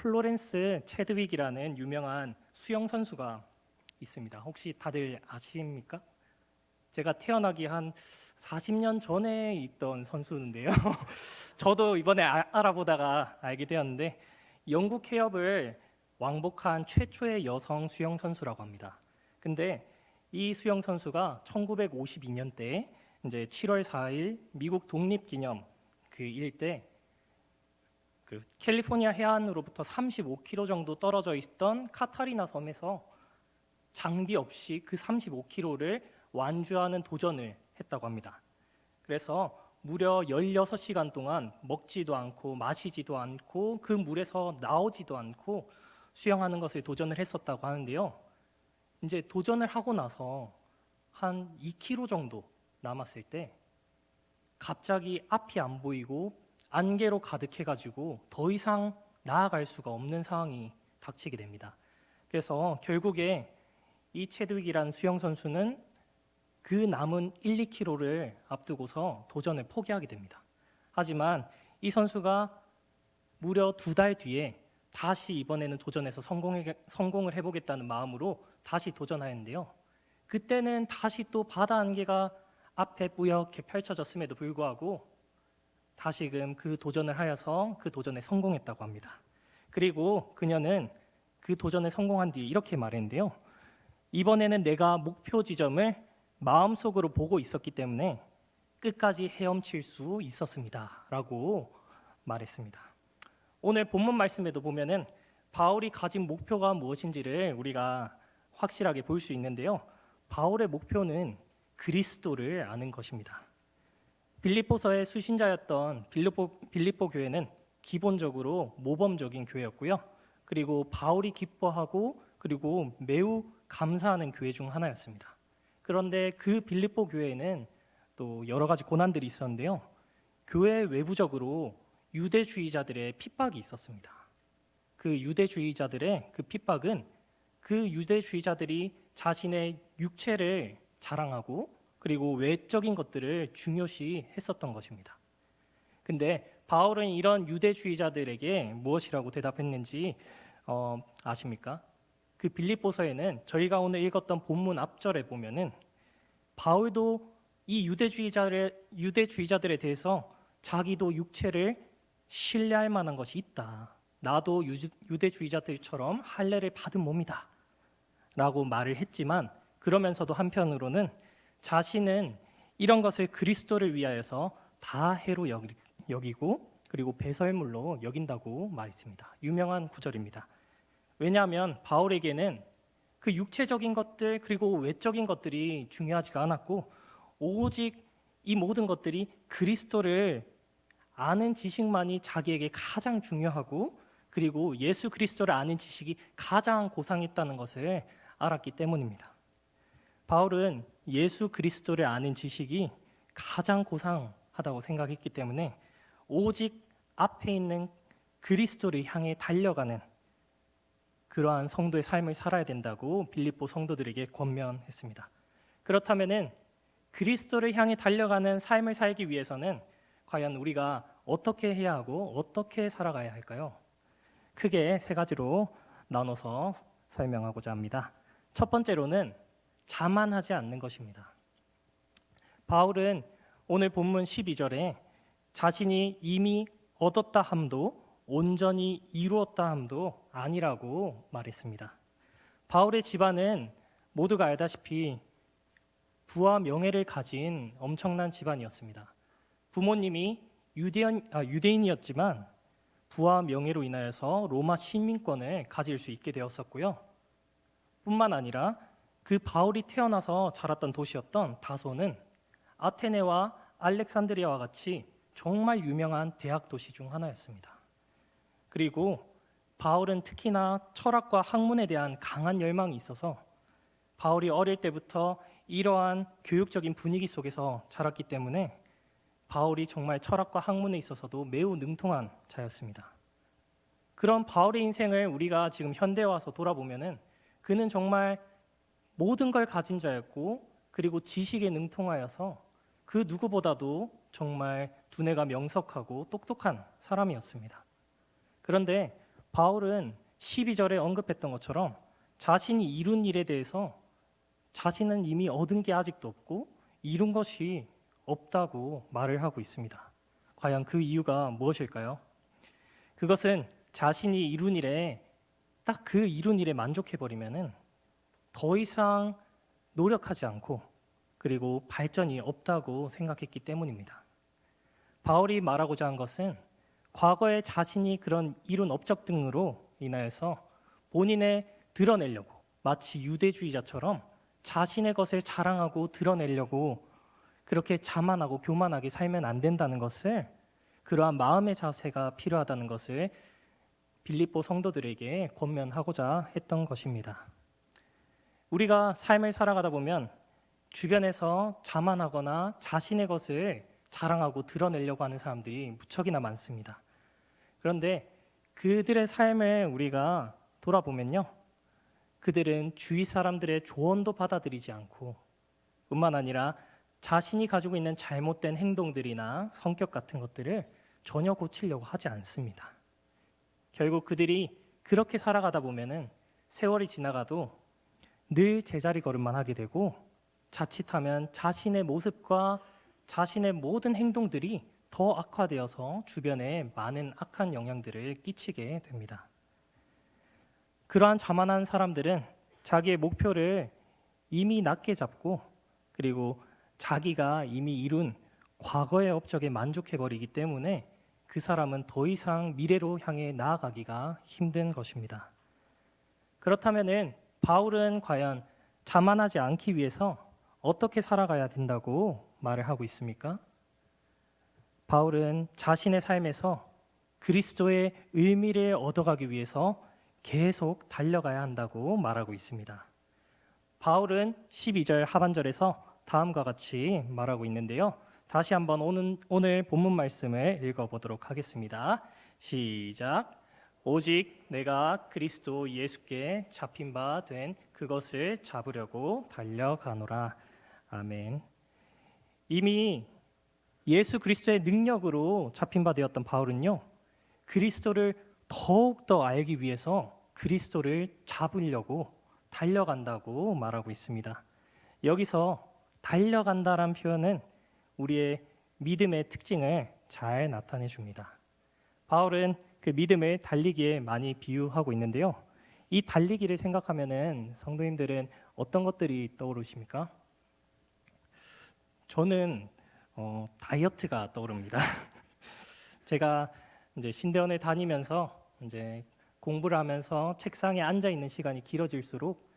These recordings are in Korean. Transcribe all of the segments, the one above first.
플로렌스 체드윅이라는 유명한 수영 선수가 있습니다. 혹시 다들 아십니까? 제가 태어나기 한 40년 전에 있던 선수인데요. 저도 이번에 알아보다가 알게 되었는데 영국 해협을 왕복한 최초의 여성 수영 선수라고 합니다. 근데 이 수영 선수가 1952년대 이제 7월 4일 미국 독립기념 그 일때 그 캘리포니아 해안으로부터 35km 정도 떨어져 있던 카타리나 섬에서 장비 없이 그 35km를 완주하는 도전을 했다고 합니다. 그래서 무려 16시간 동안 먹지도 않고 마시지도 않고 그 물에서 나오지도 않고 수영하는 것을 도전을 했었다고 하는데요. 이제 도전을 하고 나서 한 2km 정도 남았을 때 갑자기 앞이 안 보이고 안개로 가득해가지고 더 이상 나아갈 수가 없는 상황이 닥치게 됩니다. 그래서 결국에 이 체드윅이라는 수영 선수는 그 남은 1, 2km를 앞두고서 도전을 포기하게 됩니다. 하지만 이 선수가 무려 2달 뒤에 다시 이번에는 도전해서 성공을 해보겠다는 마음으로 다시 도전하였는데요. 그때는 다시 또 바다 안개가 앞에 뿌옇게 펼쳐졌음에도 불구하고 다시금 그 도전을 하여서 그 도전에 성공했다고 합니다. 그리고 그녀는 그 도전에 성공한 뒤 이렇게 말했는데요. 이번에는 내가 목표 지점을 마음속으로 보고 있었기 때문에 끝까지 헤엄칠 수 있었습니다. 라고 말했습니다. 오늘 본문 말씀에도 보면은 바울이 가진 목표가 무엇인지를 우리가 확실하게 볼 수 있는데요. 바울의 목표는 그리스도를 아는 것입니다. 빌립보서의 수신자였던 빌립보 교회는 기본적으로 모범적인 교회였고요. 그리고 바울이 기뻐하고 그리고 매우 감사하는 교회 중 하나였습니다. 그런데 그 빌립보 교회에는 또 여러 가지 고난들이 있었는데요. 교회 외부적으로 유대주의자들의 핍박이 있었습니다. 그 유대주의자들의 그 핍박은 그 유대주의자들이 자신의 육체를 자랑하고 그리고 외적인 것들을 중요시 했었던 것입니다. 근데 바울은 이런 유대주의자들에게 무엇이라고 대답했는지 아십니까? 그 빌립보서에는 저희가 오늘 읽었던 본문 앞절에 보면은 바울도 이 유대주의자들에 대해서 자기도 육체를 신뢰할 만한 것이 있다. 나도 유대주의자들처럼 할례를 받은 몸이다. 라고 말을 했지만 그러면서도 한편으로는 자신은 이런 것을 그리스도를 위하여서 다 해로 여기고 그리고 배설물로 여긴다고 말했습니다. 유명한 구절입니다. 왜냐하면 바울에게는 그 육체적인 것들 그리고 외적인 것들이 중요하지가 않았고 오직 이 모든 것들이 그리스도를 아는 지식만이 자기에게 가장 중요하고 그리고 예수 그리스도를 아는 지식이 가장 고상했다는 것을 알았기 때문입니다. 바울은 예수 그리스도를 아는 지식이 가장 고상하다고 생각했기 때문에 오직 앞에 있는 그리스도를 향해 달려가는 그러한 성도의 삶을 살아야 된다고 빌립보 성도들에게 권면했습니다. 그렇다면은 그리스도를 향해 달려가는 삶을 살기 위해서는 과연 우리가 어떻게 해야 하고 어떻게 살아가야 할까요? 크게 3가지로 나눠서 설명하고자 합니다. 첫 번째로는 자만하지 않는 것입니다. 바울은 오늘 본문 12절에 자신이 이미 얻었다 함도 온전히 이루었다 함도 아니라고 말했습니다. 바울의 집안은 모두가 알다시피 부와 명예를 가진 엄청난 집안이었습니다. 부모님이 유대인이었지만 부와 명예로 인하여서 로마 시민권을 가질 수 있게 되었었고요. 뿐만 아니라 그 바울이 태어나서 자랐던 도시였던 다소는 아테네와 알렉산드리아와 같이 정말 유명한 대학 도시 중 하나였습니다. 그리고 바울은 특히나 철학과 학문에 대한 강한 열망이 있어서 바울이 어릴 때부터 이러한 교육적인 분위기 속에서 자랐기 때문에 바울이 정말 철학과 학문에 있어서도 매우 능통한 자였습니다. 그런 바울의 인생을 우리가 지금 현대에 와서 돌아보면은 그는 정말 모든 걸 가진 자였고 그리고 지식에 능통하여서 그 누구보다도 정말 두뇌가 명석하고 똑똑한 사람이었습니다. 그런데 바울은 12절에 언급했던 것처럼 자신이 이룬 일에 대해서 자신은 이미 얻은 게 아직도 없고 이룬 것이 없다고 말을 하고 있습니다. 과연 그 이유가 무엇일까요? 그것은 자신이 이룬 일에 딱 그 이룬 일에 만족해버리면은 더 이상 노력하지 않고 그리고 발전이 없다고 생각했기 때문입니다. 바울이 말하고자 한 것은 과거에 자신이 그런 이룬 업적 등으로 인하여서 본인을 드러내려고 마치 유대주의자처럼 자신의 것을 자랑하고 드러내려고 그렇게 자만하고 교만하게 살면 안 된다는 것을, 그러한 마음의 자세가 필요하다는 것을 빌립보 성도들에게 권면하고자 했던 것입니다. 우리가 삶을 살아가다 보면 주변에서 자만하거나 자신의 것을 자랑하고 드러내려고 하는 사람들이 무척이나 많습니다. 그런데 그들의 삶을 우리가 돌아보면요, 그들은 주위 사람들의 조언도 받아들이지 않고 뿐만 아니라 자신이 가지고 있는 잘못된 행동들이나 성격 같은 것들을 전혀 고치려고 하지 않습니다. 결국 그들이 그렇게 살아가다 보면은 세월이 지나가도 늘 제자리 걸음만 하게 되고 자칫하면 자신의 모습과 자신의 모든 행동들이 더 악화되어서 주변에 많은 악한 영향들을 끼치게 됩니다. 그러한 자만한 사람들은 자기의 목표를 이미 낮게 잡고 그리고 자기가 이미 이룬 과거의 업적에 만족해버리기 때문에 그 사람은 더 이상 미래로 향해 나아가기가 힘든 것입니다. 그렇다면은 바울은 과연 자만하지 않기 위해서 어떻게 살아가야 된다고 말을 하고 있습니까? 바울은 자신의 삶에서 그리스도의 의미를 얻어가기 위해서 계속 달려가야 한다고 말하고 있습니다. 바울은 12절 하반절에서 다음과 같이 말하고 있는데요. 다시 한번 오늘 본문 말씀을 읽어보도록 하겠습니다. 시작. 오직 내가 그리스도 예수께 잡힌 바 된 그것을 잡으려고 달려가노라. 아멘. 이미 예수 그리스도의 능력으로 잡힌 바 되었던 바울은요, 그리스도를 더욱더 알기 위해서 그리스도를 잡으려고 달려간다고 말하고 있습니다. 여기서 달려간다란 표현은 우리의 믿음의 특징을 잘 나타내 줍니다. 바울은 그 믿음을 달리기에 많이 비유하고 있는데요. 이 달리기를 생각하면은 성도님들은 어떤 것들이 떠오르십니까? 저는 다이어트가 떠오릅니다. 제가 이제 신대원을 다니면서 이제 공부를 하면서 책상에 앉아 있는 시간이 길어질수록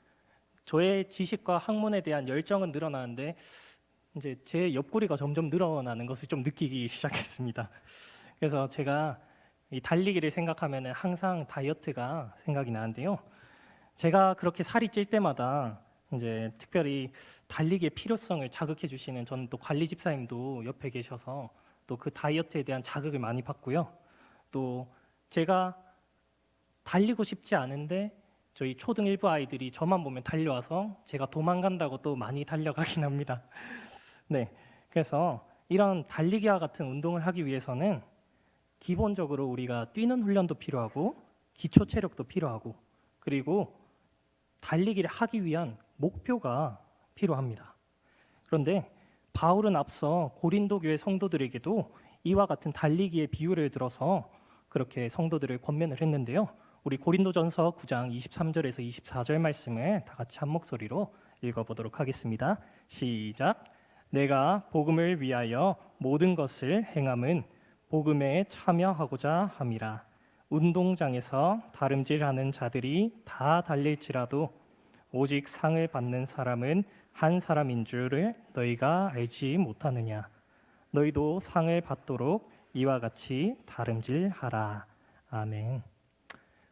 저의 지식과 학문에 대한 열정은 늘어나는데 이제 제 옆구리가 점점 늘어나는 것을 좀 느끼기 시작했습니다. 그래서 제가 이 달리기를 생각하면 항상 다이어트가 생각이 나는데요. 제가 그렇게 살이 찔 때마다 이제 특별히 달리기의 필요성을 자극해 주시는 저는 또 관리 집사님도 옆에 계셔서 또 그 다이어트에 대한 자극을 많이 받고요. 또 제가 달리고 싶지 않은데 저희 초등 일부 아이들이 저만 보면 달려와서 제가 도망간다고 또 많이 달려가긴 합니다. 네, 그래서 이런 달리기와 같은 운동을 하기 위해서는 기본적으로 우리가 뛰는 훈련도 필요하고 기초 체력도 필요하고 그리고 달리기를 하기 위한 목표가 필요합니다. 그런데 바울은 앞서 고린도 교회 성도들에게도 이와 같은 달리기의 비유를 들어서 그렇게 성도들을 권면을 했는데요. 우리 고린도전서 9장 23절에서 24절 말씀을 다 같이 한 목소리로 읽어보도록 하겠습니다. 시작. 내가 복음을 위하여 모든 것을 행함은 복음에 참여하고자 함이라. 운동장에서 다름질하는 자들이 다 달릴지라도 오직 상을 받는 사람은 한 사람인 줄을 너희가 알지 못하느냐. 너희도 상을 받도록 이와 같이 다름질하라. 아멘.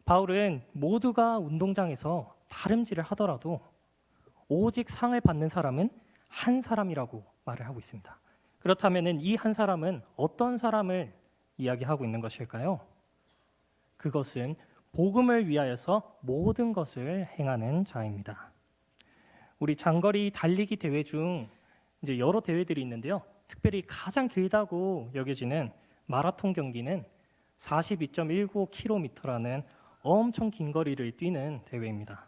바울은 모두가 운동장에서 다름질을 하더라도 오직 상을 받는 사람은 한 사람이라고 말을 하고 있습니다. 그렇다면 이 한 사람은 어떤 사람을 이야기하고 있는 것일까요? 그것은 복음을 위하여서 모든 것을 행하는 자입니다. 우리 장거리 달리기 대회 중 이제 여러 대회들이 있는데요. 특별히 가장 길다고 여겨지는 마라톤 경기는 42.195km라는 엄청 긴 거리를 뛰는 대회입니다.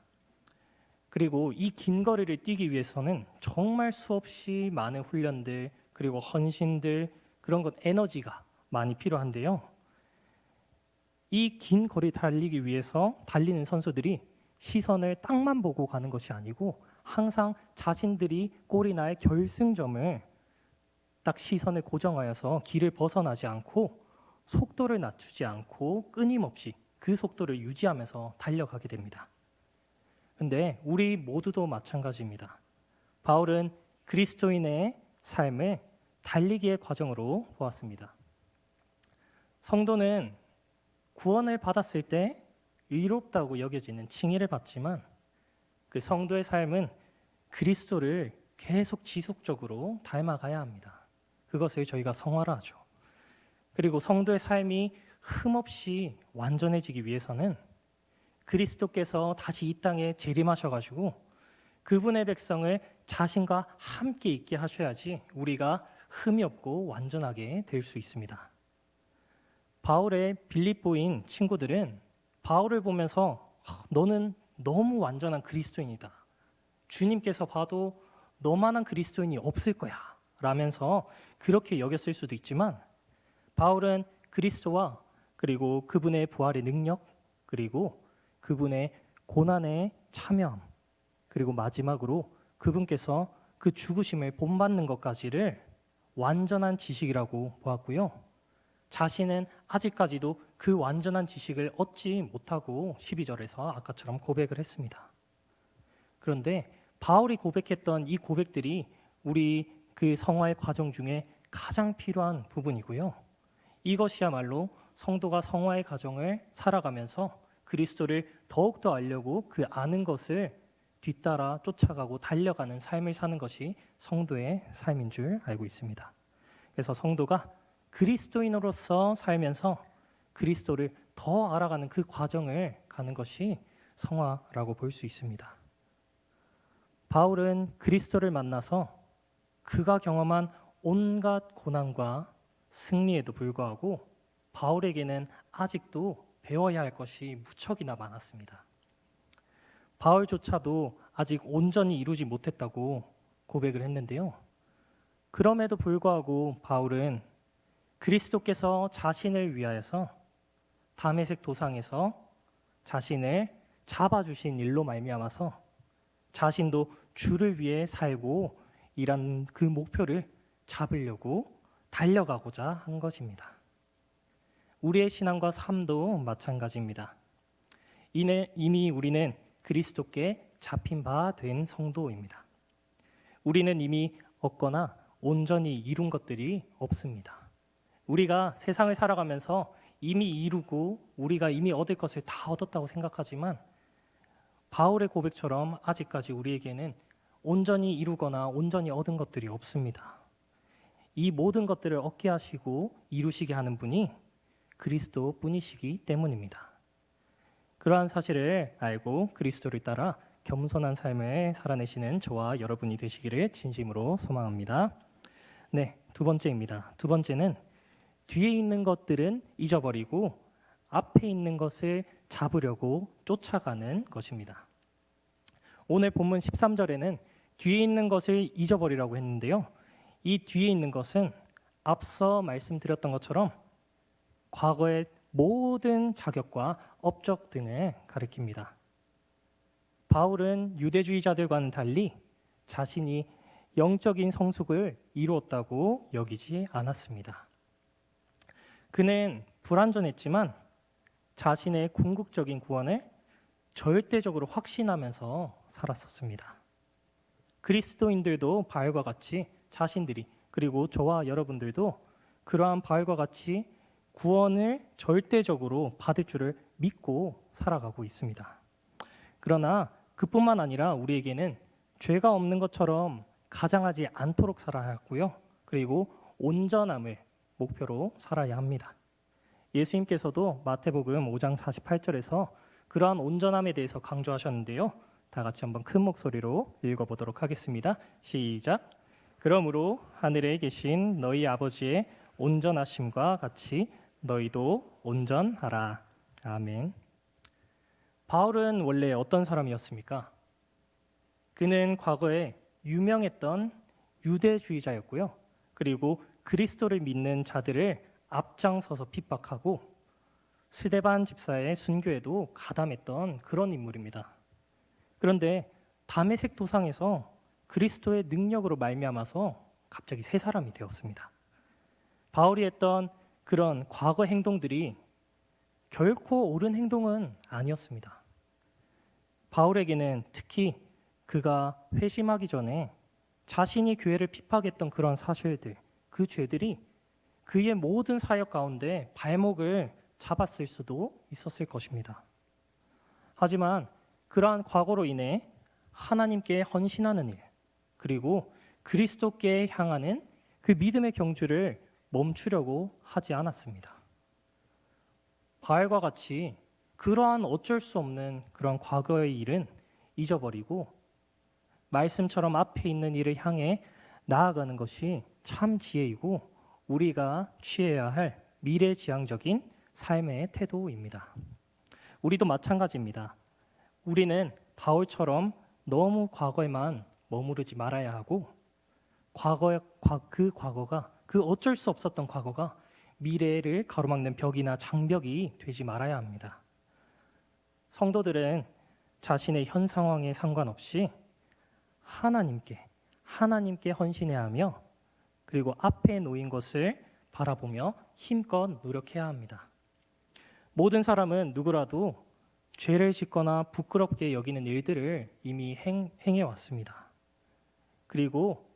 그리고 이 긴 거리를 뛰기 위해서는 정말 수없이 많은 훈련들, 그리고 헌신들, 그런 것 에너지가 많이 필요한데요. 이 긴 거리 달리기 위해서 달리는 선수들이 시선을 땅만 보고 가는 것이 아니고 항상 자신들이 골이나의 결승점을 딱 시선을 고정하여서 길을 벗어나지 않고 속도를 낮추지 않고 끊임없이 그 속도를 유지하면서 달려가게 됩니다. 근데 우리 모두도 마찬가지입니다. 바울은 그리스도인의 삶을 달리기의 과정으로 보았습니다. 성도는 구원을 받았을 때 의롭다고 여겨지는 칭의를 받지만 그 성도의 삶은 그리스도를 계속 지속적으로 닮아가야 합니다. 그것을 저희가 성화라 하죠. 그리고 성도의 삶이 흠없이 완전해지기 위해서는 그리스도께서 다시 이 땅에 재림하셔가지고 그분의 백성을 자신과 함께 있게 하셔야지 우리가 흠이 없고 완전하게 될 수 있습니다. 바울의 빌립보인 친구들은 바울을 보면서 너는 너무 완전한 그리스도인이다. 주님께서 봐도 너만한 그리스도인이 없을 거야 라면서 그렇게 여겼을 수도 있지만 바울은 그리스도와 그리고 그분의 부활의 능력 그리고 그분의 고난에 참여함 그리고 마지막으로 그분께서 그 죽으심을 본받는 것까지를 완전한 지식이라고 보았고요. 자신은 아직까지도 그 완전한 지식을 얻지 못하고 12절에서 아까처럼 고백을 했습니다. 그런데 바울이 고백했던 이 고백들이 우리 그 성화의 과정 중에 가장 필요한 부분이고요. 이것이야말로 성도가 성화의 과정을 살아가면서 그리스도를 더욱더 알려고 그 아는 것을 뒤따라 쫓아가고 달려가는 삶을 사는 것이 성도의 삶인 줄 알고 있습니다. 그래서 성도가 그리스도인으로서 살면서 그리스도를 더 알아가는 그 과정을 가는 것이 성화라고 볼 수 있습니다. 바울은 그리스도를 만나서 그가 경험한 온갖 고난과 승리에도 불구하고 바울에게는 아직도 배워야 할 것이 무척이나 많았습니다. 바울조차도 아직 온전히 이루지 못했다고 고백을 했는데요. 그럼에도 불구하고 바울은 그리스도께서 자신을 위하여서 다메섹 도상에서 자신을 잡아주신 일로 말미암아서 자신도 주를 위해 살고 이란 그 목표를 잡으려고 달려가고자 한 것입니다. 우리의 신앙과 삶도 마찬가지입니다. 이미 우리는 그리스도께 잡힌 바 된 성도입니다. 우리는 이미 얻거나 온전히 이룬 것들이 없습니다. 우리가 세상을 살아가면서 이미 이루고 우리가 이미 얻을 것을 다 얻었다고 생각하지만 바울의 고백처럼 아직까지 우리에게는 온전히 이루거나 온전히 얻은 것들이 없습니다. 이 모든 것들을 얻게 하시고 이루시게 하는 분이 그리스도 뿐이시기 때문입니다. 그러한 사실을 알고 그리스도를 따라 겸손한 삶을 살아내시는 저와 여러분이 되시기를 진심으로 소망합니다. 네, 두 번째입니다. 두 번째는 뒤에 있는 것들은 잊어버리고 앞에 있는 것을 잡으려고 쫓아가는 것입니다. 오늘 본문 13절에는 뒤에 있는 것을 잊어버리라고 했는데요. 이 뒤에 있는 것은 앞서 말씀드렸던 것처럼 과거의 모든 자격과 업적 등을 가리킵니다. 바울은 유대주의자들과는 달리 자신이 영적인 성숙을 이루었다고 여기지 않았습니다. 그는 불완전했지만 자신의 궁극적인 구원을 절대적으로 확신하면서 살았었습니다. 그리스도인들도 바울과 같이 자신들이 그리고 저와 여러분들도 그러한 바울과 같이 구원을 절대적으로 받을 줄을 믿고 살아가고 있습니다. 그러나 그뿐만 아니라 우리에게는 죄가 없는 것처럼 가장하지 않도록 살아야 하고요. 그리고 온전함을 목표로 살아야 합니다. 예수님께서도 마태복음 5장 48절에서 그러한 온전함에 대해서 강조하셨는데요. 다 같이 한번 큰 목소리로 읽어보도록 하겠습니다. 시작. 그러므로 하늘에 계신 너희 아버지의 온전하심과 같이 너희도 온전하라. 아멘. 바울은 원래 어떤 사람이었습니까? 그는 과거에 유명했던 유대주의자였고요. 그리고 그리스도를 믿는 자들을 앞장서서 핍박하고 스데반 집사의 순교에도 가담했던 그런 인물입니다. 그런데 다메섹 도상에서 그리스도의 능력으로 말미암아서 갑자기 새 사람이 되었습니다. 바울이 했던 그런 과거 행동들이 결코 옳은 행동은 아니었습니다. 바울에게는 특히 그가 회심하기 전에 자신이 교회를 핍박했던 그런 사실들, 그 죄들이 그의 모든 사역 가운데 발목을 잡았을 수도 있었을 것입니다. 하지만 그러한 과거로 인해 하나님께 헌신하는 일, 그리고 그리스도께 향하는 그 믿음의 경주를 멈추려고 하지 않았습니다. 바울과 같이 그러한 어쩔 수 없는 그런 과거의 일은 잊어버리고 말씀처럼 앞에 있는 일을 향해 나아가는 것이 참 지혜이고 우리가 취해야 할 미래지향적인 삶의 태도입니다. 우리도 마찬가지입니다. 우리는 바울처럼 너무 과거에만 머무르지 말아야 하고 그 어쩔 수 없었던 과거가 미래를 가로막는 벽이나 장벽이 되지 말아야 합니다. 성도들은 자신의 현 상황에 상관없이 하나님께 헌신해야 하며 그리고 앞에 놓인 것을 바라보며 힘껏 노력해야 합니다. 모든 사람은 누구라도 죄를 짓거나 부끄럽게 여기는 일들을 이미 행해왔습니다. 그리고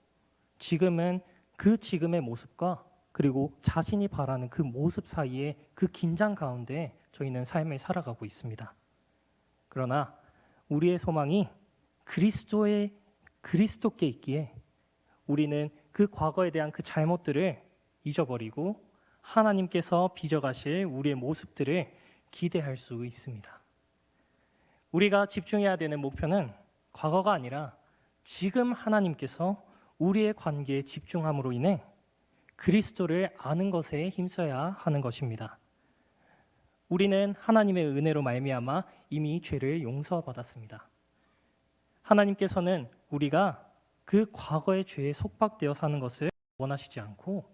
지금은 그 지금의 모습과 그리고 자신이 바라는 그 모습 사이에 그 긴장 가운데 저희는 삶을 살아가고 있습니다. 그러나 우리의 소망이 그리스도께 있기에 우리는 그 과거에 대한 그 잘못들을 잊어버리고 하나님께서 빚어가실 우리의 모습들을 기대할 수 있습니다. 우리가 집중해야 되는 목표는 과거가 아니라 지금 하나님께서 우리의 관계에 집중함으로 인해 그리스도를 아는 것에 힘써야 하는 것입니다. 우리는 하나님의 은혜로 말미암아 이미 죄를 용서받았습니다. 하나님께서는 우리가 그 과거의 죄에 속박되어 사는 것을 원하시지 않고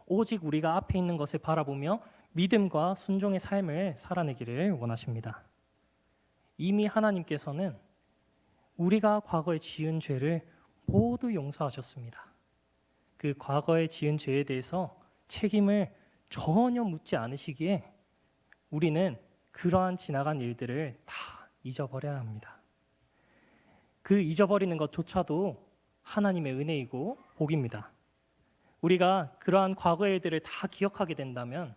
오직 우리가 앞에 있는 것을 바라보며 믿음과 순종의 삶을 살아내기를 원하십니다. 이미 하나님께서는 우리가 과거에 지은 죄를 모두 용서하셨습니다. 그 과거에 지은 죄에 대해서 책임을 전혀 묻지 않으시기에 우리는 그러한 지나간 일들을 다 잊어버려야 합니다. 그 잊어버리는 것조차도 하나님의 은혜이고 복입니다. 우리가 그러한 과거의 일들을 다 기억하게 된다면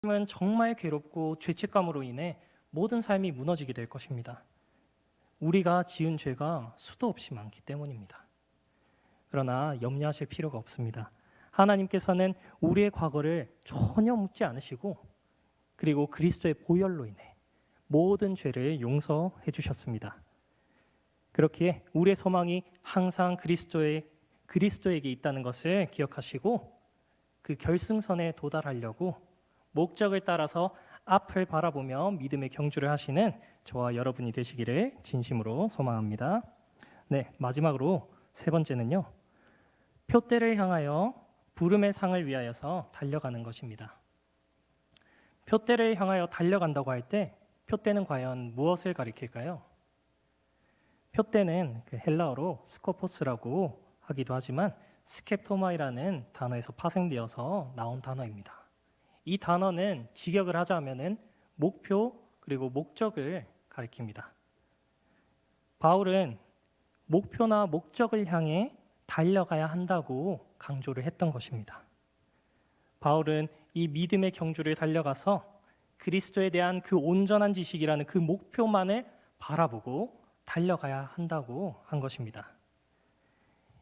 삶은 정말 괴롭고 죄책감으로 인해 모든 삶이 무너지게 될 것입니다. 우리가 지은 죄가 수도 없이 많기 때문입니다. 그러나 염려하실 필요가 없습니다. 하나님께서는 우리의 과거를 전혀 묻지 않으시고 그리고 그리스도의 보혈로 인해 모든 죄를 용서해 주셨습니다. 그렇기에 우리의 소망이 항상 그리스도에게 있다는 것을 기억하시고 그 결승선에 도달하려고 목적을 따라서 앞을 바라보며 믿음의 경주를 하시는 저와 여러분이 되시기를 진심으로 소망합니다. 네, 마지막으로 세 번째는요. 표대를 향하여 부름의 상을 위하여서 달려가는 것입니다. 표대를 향하여 달려간다고 할 때 표대는 과연 무엇을 가리킬까요? 표대는 그 헬라어로 스코포스라고 하기도 하지만 스캡토마이라는 단어에서 파생되어서 나온 단어입니다. 이 단어는 직역을 하자면은 목표 그리고 목적을 가리킵니다. 바울은 목표나 목적을 향해 달려가야 한다고 강조를 했던 것입니다. 바울은 이 믿음의 경주를 달려가서 그리스도에 대한 그 온전한 지식이라는 그 목표만을 바라보고 달려가야 한다고 한 것입니다.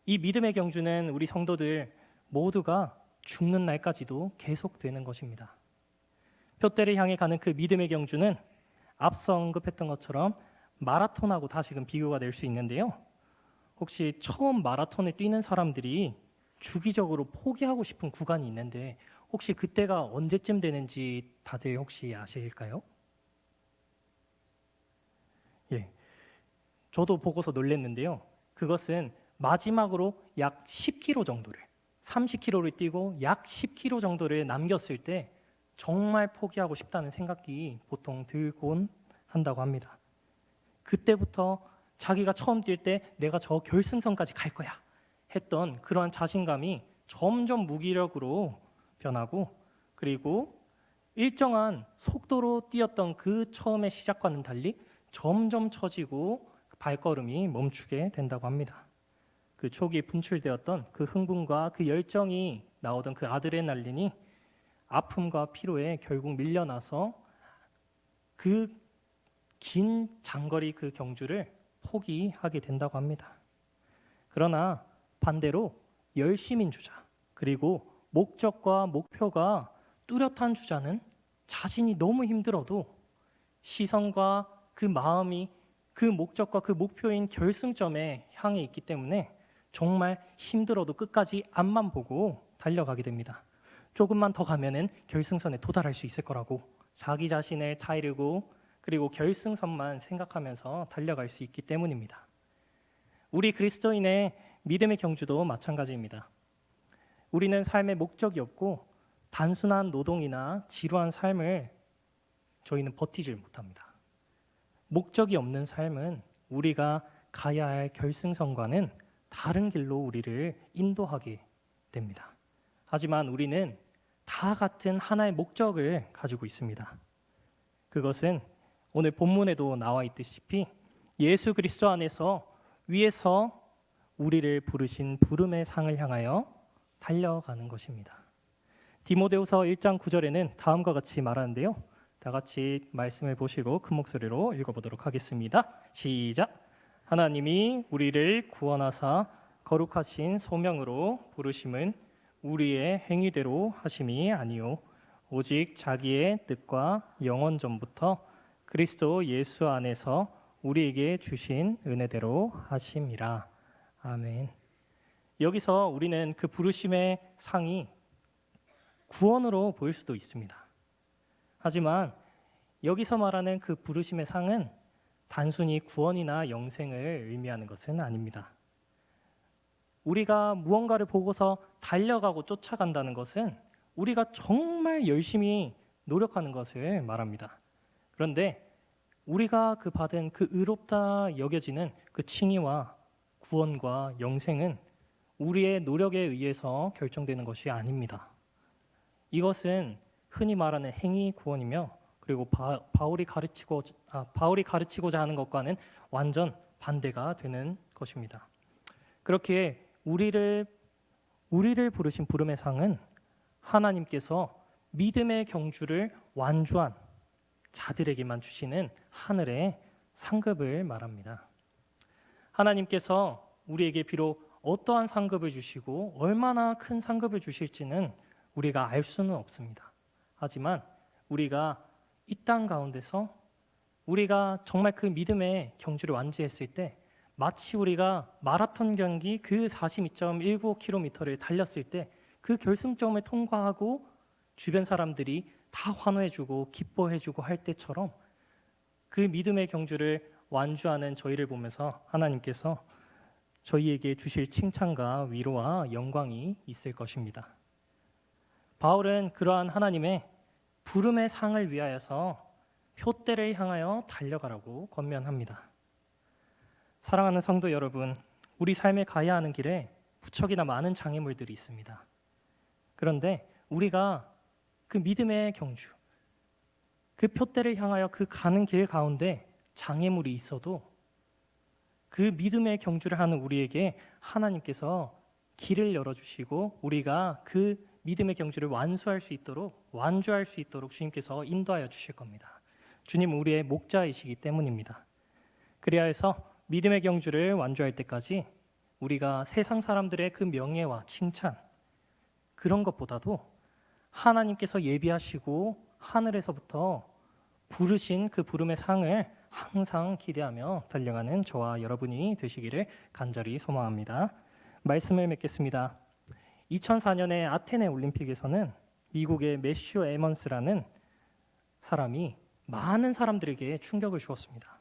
이 믿음의 경주는 우리 성도들 모두가 죽는 날까지도 계속되는 것입니다. 표대를 향해 가는 그 믿음의 경주는 앞서 언급했던 것처럼 마라톤하고 다시금 비교가 될 수 있는데요. 혹시 처음 마라톤을 뛰는 사람들이 주기적으로 포기하고 싶은 구간이 있는데 혹시 그때가 언제쯤 되는지 다들 혹시 아실까요? 예, 저도 보고서 놀랐는데요. 그것은 마지막으로 약 10km 정도를 30km를 뛰고 약 10km 정도를 남겼을 때 정말 포기하고 싶다는 생각이 보통 들곤 한다고 합니다. 그때부터 자기가 처음 뛸 때 내가 저 결승선까지 갈 거야 했던 그러한 자신감이 점점 무기력으로 변하고, 그리고 일정한 속도로 뛰었던 그 처음의 시작과는 달리 점점 처지고 발걸음이 멈추게 된다고 합니다. 그 초기에 분출되었던 그 흥분과 그 열정이 나오던 그 아드레날린이 아픔과 피로에 결국 밀려나서 그 긴 장거리 그 경주를 포기하게 된다고 합니다. 그러나 반대로 열심인 주자, 그리고 목적과 목표가 뚜렷한 주자는 자신이 너무 힘들어도 시선과 그 마음이 그 목적과 그 목표인 결승점에 향해 있기 때문에 정말 힘들어도 끝까지 앞만 보고 달려가게 됩니다. 조금만 더 가면은 결승선에 도달할 수 있을 거라고 자기 자신을 타이르고, 그리고 결승선만 생각하면서 달려갈 수 있기 때문입니다. 우리 그리스도인의 믿음의 경주도 마찬가지입니다. 우리는 삶의 목적이 없고 단순한 노동이나 지루한 삶을 저희는 버티질 못합니다. 목적이 없는 삶은 우리가 가야 할 결승선과는 다른 길로 우리를 인도하게 됩니다. 하지만 우리는 다 같은 하나의 목적을 가지고 있습니다. 그것은 오늘 본문에도 나와 있듯이 예수 그리스도 안에서 위에서 우리를 부르신 부름의 상을 향하여 달려가는 것입니다. 디모데후서 1장 9절에는 다음과 같이 말하는데요. 다 같이 말씀을 보시고 큰 목소리로 읽어보도록 하겠습니다. 시작. 하나님이 우리를 구원하사 거룩하신 소명으로 부르심은 우리의 행위대로 하심이 아니요 오직 자기의 뜻과 영원 전부터 그리스도 예수 안에서 우리에게 주신 은혜대로 하심이라. 아멘. 여기서 우리는 그 부르심의 상이 구원으로 보일 수도 있습니다. 하지만 여기서 말하는 그 부르심의 상은 단순히 구원이나 영생을 의미하는 것은 아닙니다. 우리가 무언가를 보고서 달려가고 쫓아간다는 것은 우리가 정말 열심히 노력하는 것을 말합니다. 그런데 우리가 그 받은 그 의롭다 여겨지는 그 칭의와 구원과 영생은 우리의 노력에 의해서 결정되는 것이 아닙니다. 이것은 흔히 말하는 행위 구원이며, 그리고 바울이 가르치고자 하는 것과는 완전 반대가 되는 것입니다. 그렇게 우리를 부르신 부름의 상은 하나님께서 믿음의 경주를 완주한 자들에게만 주시는 하늘의 상급을 말합니다. 하나님께서 우리에게 비록 어떠한 상급을 주시고 얼마나 큰 상급을 주실지는 우리가 알 수는 없습니다. 하지만 우리가 이 땅 가운데서 우리가 정말 그 믿음의 경주를 완주했을 때, 마치 우리가 마라톤 경기 그 42.19km를 달렸을 때 그 결승점을 통과하고 주변 사람들이 다 환호해주고 기뻐해주고 할 때처럼 그 믿음의 경주를 완주하는 저희를 보면서 하나님께서 저희에게 주실 칭찬과 위로와 영광이 있을 것입니다. 바울은 그러한 하나님의 부름의 상을 위하여서 표대를 향하여 달려가라고 권면합니다. 사랑하는 성도 여러분, 우리 삶에 가야 하는 길에 무척이나 많은 장애물들이 있습니다. 그런데 우리가 그 믿음의 경주, 그 표대를 향하여 그 가는 길 가운데 장애물이 있어도 그 믿음의 경주를 하는 우리에게 하나님께서 길을 열어주시고 우리가 그 믿음의 경주를 완주할 수 있도록 주님께서 인도하여 주실 겁니다. 주님은 우리의 목자이시기 때문입니다. 그래야 해서 믿음의 경주를 완주할 때까지 우리가 세상 사람들의 그 명예와 칭찬, 그런 것보다도 하나님께서 예비하시고 하늘에서부터 부르신 그 부름의 상을 항상 기대하며 달려가는 저와 여러분이 되시기를 간절히 소망합니다. 말씀을 맺겠습니다. 2004년에 아테네 올림픽에서는 미국의 매슈 에먼스라는 사람이 많은 사람들에게 충격을 주었습니다.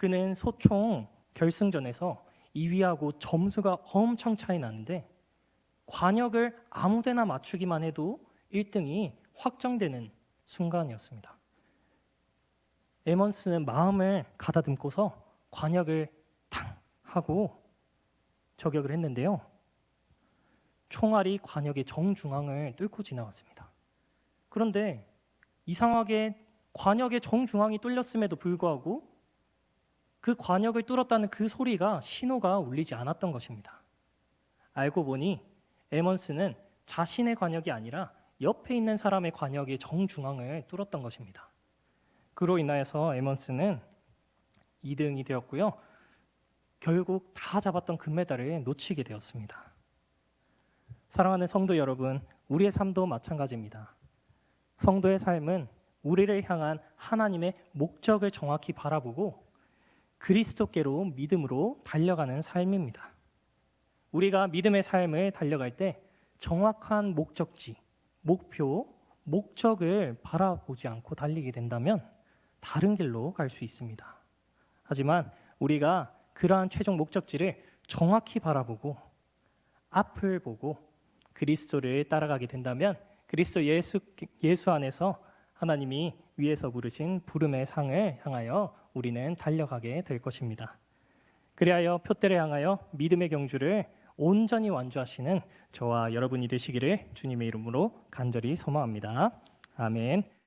그는 소총 결승전에서 2위하고 점수가 엄청 차이 나는데 관역을 아무데나 맞추기만 해도 1등이 확정되는 순간이었습니다. 에먼스는 마음을 가다듬고서 관역을 탕 하고 저격을 했는데요. 총알이 관역의 정중앙을 뚫고 지나갔습니다. 그런데 이상하게 관역의 정중앙이 뚫렸음에도 불구하고 그 관역을 뚫었다는 그 소리가 신호가 울리지 않았던 것입니다. 알고 보니 에먼스는 자신의 관역이 아니라 옆에 있는 사람의 관역의 정중앙을 뚫었던 것입니다. 그로 인하여서 에먼스는 2등이 되었고요. 결국 다 잡았던 금메달을 놓치게 되었습니다. 사랑하는 성도 여러분, 우리의 삶도 마찬가지입니다. 성도의 삶은 우리를 향한 하나님의 목적을 정확히 바라보고 그리스도께로 믿음으로 달려가는 삶입니다. 우리가 믿음의 삶을 달려갈 때 정확한 목적지, 목표, 목적을 바라보지 않고 달리게 된다면 다른 길로 갈 수 있습니다. 하지만 우리가 그러한 최종 목적지를 정확히 바라보고 앞을 보고 그리스도를 따라가게 된다면 그리스도 예수 안에서 하나님이 위에서 부르신 부름의 상을 향하여 우리는 달려가게 될 것입니다. 그리하여 표대를 향하여 믿음의 경주를 온전히 완주하시는 저와 여러분이 되시기를 주님의 이름으로 간절히 소망합니다. 아멘.